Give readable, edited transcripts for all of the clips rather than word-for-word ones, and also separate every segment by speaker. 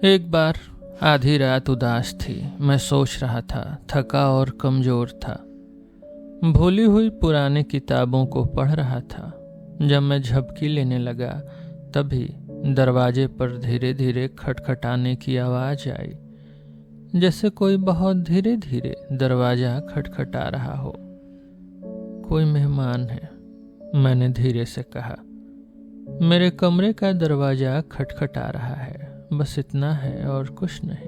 Speaker 1: एक बार आधी रात उदास थी। मैं सोच रहा था, थका और कमज़ोर था। भूली हुई पुरानी किताबों को पढ़ रहा था। जब मैं झपकी लेने लगा तभी दरवाजे पर धीरे धीरे खटखटाने की आवाज़ आई, जैसे कोई बहुत धीरे धीरे दरवाज़ा खटखटा रहा हो। कोई मेहमान है, मैंने धीरे से कहा। मेरे कमरे का दरवाज़ा खटखटा रहा है, बस इतना है और कुछ नहीं।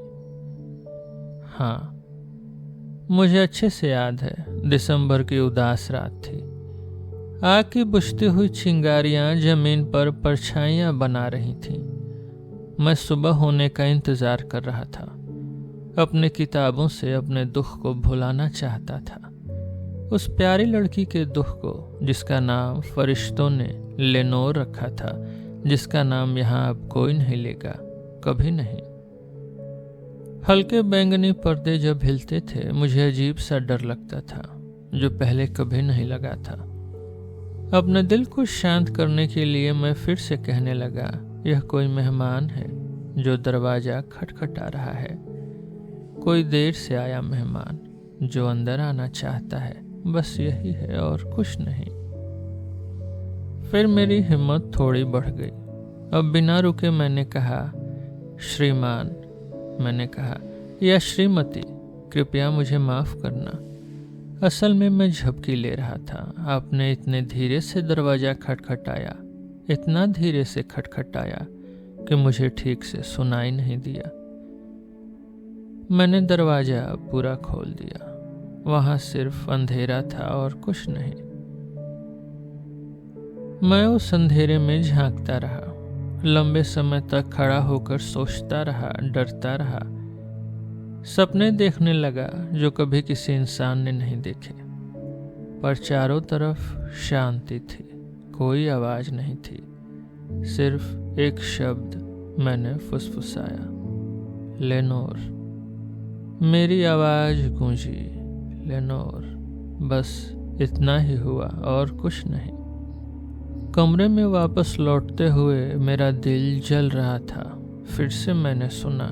Speaker 1: हाँ, मुझे अच्छे से याद है, दिसंबर की उदास रात थी। आग की बुझती हुई चिंगारियां जमीन पर परछाइयां बना रही थीं। मैं सुबह होने का इंतजार कर रहा था। अपनी किताबों से अपने दुख को भुलाना चाहता था, उस प्यारी लड़की के दुख को जिसका नाम फरिश्तों ने लेनोर रखा था, जिसका नाम यहाँ अब कोई नहीं लेगा, कभी नहीं। हल्के बैंगनी पर्दे जब हिलते थे मुझे अजीब सा डर लगता था, जो पहले कभी नहीं लगा था। अपने दिल को शांत करने के लिए मैं फिर से कहने लगा, यह कोई मेहमान है जो दरवाज़ा खटखटा रहा है। कोई देर से आया मेहमान जो अंदर आना चाहता है, बस यही है और कुछ नहीं। फिर मेरी हिम्मत थोड़ी बढ़ गई। अब बिना रुके मैंने कहा, श्रीमान, मैंने कहा, या श्रीमती, कृपया मुझे माफ़ करना। असल में मैं झपकी ले रहा था। आपने इतने धीरे से दरवाज़ा खटखटाया, इतना धीरे से खटखटाया कि मुझे ठीक से सुनाई नहीं दिया। मैंने दरवाज़ा पूरा खोल दिया। वहाँ सिर्फ अंधेरा था और कुछ नहीं। मैं उस अंधेरे में झांकता रहा। लंबे समय तक खड़ा होकर सोचता रहा, डरता रहा। सपने देखने लगा जो कभी किसी इंसान ने नहीं देखे। पर चारों तरफ शांति थी, कोई आवाज़ नहीं थी। सिर्फ एक शब्द मैंने फुसफुसाया, लेनोर। मेरी आवाज़ गूंजी, लेनोर। बस इतना ही हुआ और कुछ नहीं। कमरे में वापस लौटते हुए मेरा दिल जल रहा था। फिर से मैंने सुना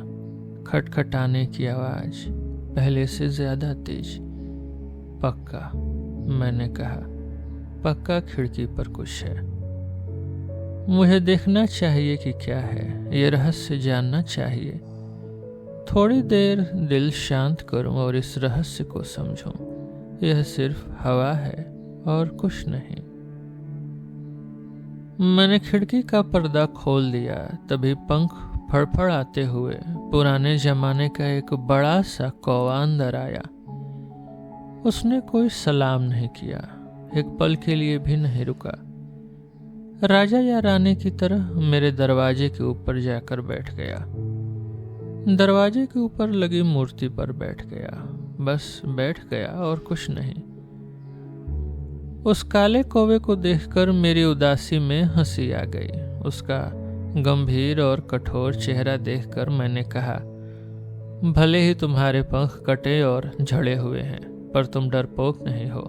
Speaker 1: खटखटाने की आवाज़, पहले से ज़्यादा तेज। पक्का, मैंने कहा, पक्का खिड़की पर कुछ है। मुझे देखना चाहिए कि क्या है, ये रहस्य जानना चाहिए। थोड़ी देर दिल शांत करूं और इस रहस्य को समझूं। यह सिर्फ हवा है और कुछ नहीं। मैंने खिड़की का पर्दा खोल दिया। तभी पंख फड़फड़ाते हुए पुराने जमाने का एक बड़ा सा कौवा अंदर आया। उसने कोई सलाम नहीं किया, एक पल के लिए भी नहीं रुका। राजा या रानी की तरह मेरे दरवाजे के ऊपर जाकर बैठ गया। दरवाजे के ऊपर लगी मूर्ति पर बैठ गया। बस बैठ गया और कुछ नहीं। उस काले कौवे को देखकर मेरी उदासी में हंसी आ गई। उसका गंभीर और कठोर चेहरा देखकर मैंने कहा, भले ही तुम्हारे पंख कटे और झड़े हुए हैं, पर तुम डरपोक नहीं हो।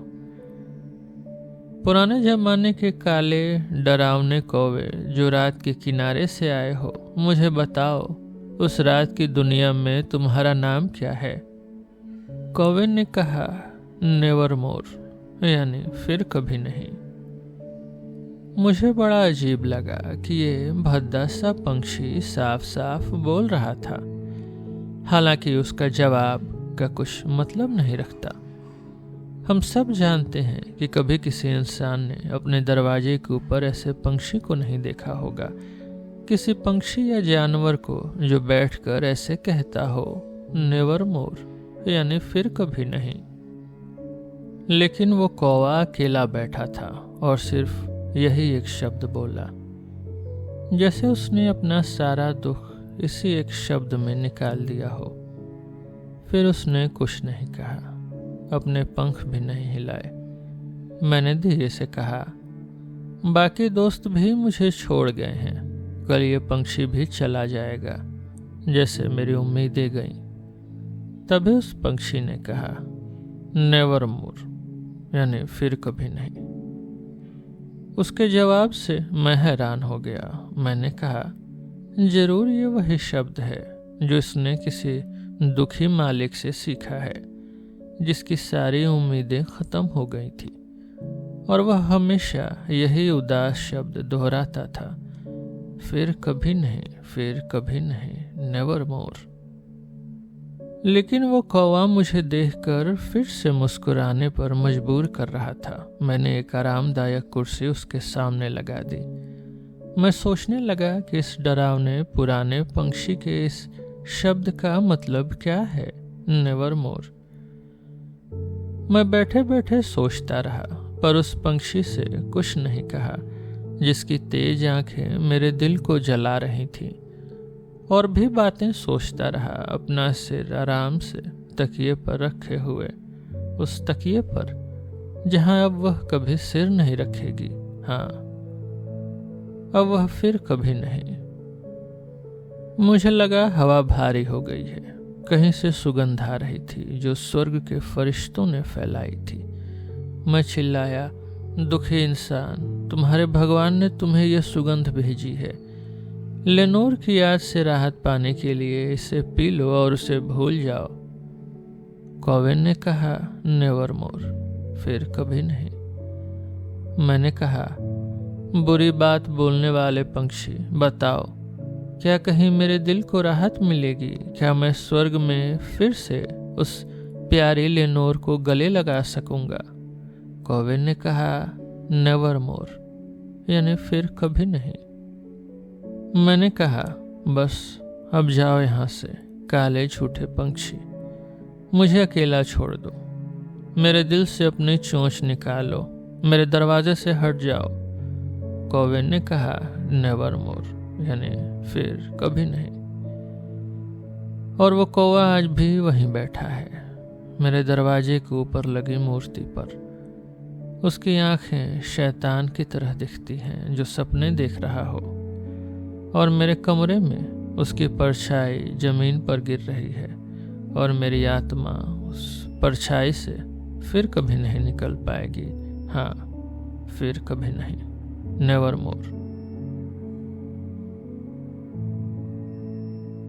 Speaker 1: पुराने जमाने के काले डरावने कौवे जो रात के किनारे से आए हो, मुझे बताओ, उस रात की दुनिया में तुम्हारा नाम क्या है? कौवे ने कहा, नेवरमोर, यानी फिर कभी नहीं। मुझे बड़ा अजीब लगा कि ये भद्दा सा पंछी साफ साफ बोल रहा था, हालांकि उसका जवाब का कुछ मतलब नहीं रखता। हम सब जानते हैं कि कभी किसी इंसान ने अपने दरवाजे के ऊपर ऐसे पंछी को नहीं देखा होगा, किसी पंछी या जानवर को जो बैठकर ऐसे कहता हो, नेवरमोर, यानी फिर कभी नहीं। लेकिन वो कौवा अकेला बैठा था और सिर्फ यही एक शब्द बोला, जैसे उसने अपना सारा दुख इसी एक शब्द में निकाल दिया हो। फिर उसने कुछ नहीं कहा, अपने पंख भी नहीं हिलाए। मैंने धीरे से कहा, बाकी दोस्त भी मुझे छोड़ गए हैं, कल ये पंछी भी चला जाएगा, जैसे मेरी उम्मीदें गईं। तभी उस पंछी ने कहा, नेवरमोर, यानी फिर कभी नहीं। उसके जवाब से मैं हैरान हो गया। मैंने कहा, जरूर ये वही शब्द है जो इसने किसी दुखी मालिक से सीखा है जिसकी सारी उम्मीदें खत्म हो गई थी, और वह हमेशा यही उदास शब्द दोहराता था, फिर कभी नहीं, फिर कभी नहीं, नेवर मोर। लेकिन वो कौवा मुझे देखकर फिर से मुस्कुराने पर मजबूर कर रहा था। मैंने एक आरामदायक कुर्सी उसके सामने लगा दी। मैं सोचने लगा कि इस डरावने पुराने पंछी के इस शब्द का मतलब क्या है, नेवर मोर। मैं बैठे बैठे सोचता रहा, पर उस पंछी से कुछ नहीं कहा जिसकी तेज आंखें मेरे दिल को जला रही थीं, और भी बातें सोचता रहा, अपना सिर आराम से तकिए पर रखे हुए, उस तकिए पर जहां अब वह कभी सिर नहीं रखेगी। हाँ, अब वह फिर कभी नहीं। मुझे लगा हवा भारी हो गई है, कहीं से सुगंध आ रही थी जो स्वर्ग के फरिश्तों ने फैलाई थी। मैं चिल्लाया, दुखी इंसान, तुम्हारे भगवान ने तुम्हें यह सुगंध भेजी है। लेनोर की याद से राहत पाने के लिए इसे पी लो और उसे भूल जाओ। कौवे ने कहा, नेवर मोर, फिर कभी नहीं। मैंने कहा, बुरी बात बोलने वाले पंछी, बताओ, क्या कहीं मेरे दिल को राहत मिलेगी? क्या मैं स्वर्ग में फिर से उस प्यारी लेनोर को गले लगा सकूंगा? कौवे ने कहा, नेवर मोर, यानी फिर कभी नहीं। मैंने कहा, बस अब जाओ यहाँ से, काले झूठे पंछी, मुझे अकेला छोड़ दो। मेरे दिल से अपनी चोंच निकालो, मेरे दरवाजे से हट जाओ। कौवे ने कहा, नेवर मोर, यानी फिर कभी नहीं। और वो कौवा आज भी वहीं बैठा है, मेरे दरवाजे के ऊपर लगी मूर्ति पर। उसकी आंखें शैतान की तरह दिखती हैं जो सपने देख रहा हो, और मेरे कमरे में उसकी परछाई जमीन पर गिर रही है, और मेरी आत्मा उस परछाई से फिर कभी नहीं निकल पाएगी। हाँ, फिर कभी नहीं, नेवर मोर।